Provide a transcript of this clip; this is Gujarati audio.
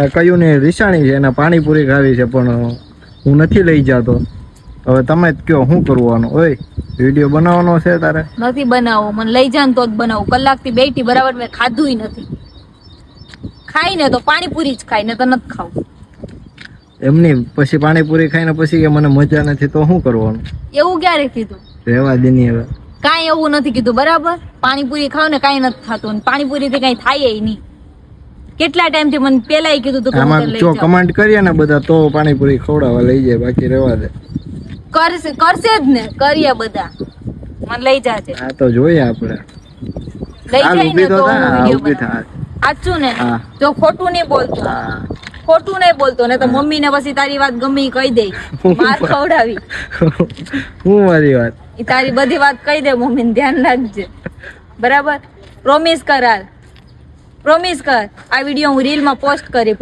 કયું ને રીસાણી છે એને પાણીપુરી ખાવી છે પણ હું નથી લઈ જતો. હવે તમે જ કયો શું કરવાનું? ઓય વિડીયો બનાવવાનો છે તારે? નથી બનાવવો, મને લઈ જાન તો જ બનાવું. કલાકથી બેઠી બરાબર મેં ખાધુંય નથી. ખાઈને તો પાણીપુરી જ ખાઈ ને તો નથી ખાવું. એમની પછી પાણીપુરી ખાઈને પછી કે મને મજા નથી તો શું કરવાનું? એવું ક્યારે કીધું? રહેવા દેની હવે. કાંઈ એવું નથી કીધું બરાબર. પાણીપુરી ખાવ ને કાંઈ નથી થતું. પાણીપુરી થી કાંઈ થાય નહીં. કેટલા ટાઈમ થી મને પેલાય કીધું તું કે આમાં જો કમેન્ટ કરીએ ને બધા તો પાણીપુરી ખવડાવવા લઈ જાય, બાકી રહેવા દે. કરશે જ ને, કરીએ બધા. મને લઈ જાજે. હા તો જોઈએ આપણે. લઈ જાય ને તો ઊભી થા. સાચું ને? જો ખોટું નહીં બોલતો. ખોટું નહીં બોલતો ને તો મમ્મી ને પછી તારી વાત ગમે ઈ કહી દે. માર ખવડાવી. હું મારી વાત? ઈ તારી બધી વાત કહી દે મમ્મી ને, ધ્યાન રાખજે. બરાબર? પ્રોમિસ કર. આ વિડીયો હું રીલ માં પોસ્ટ કરી.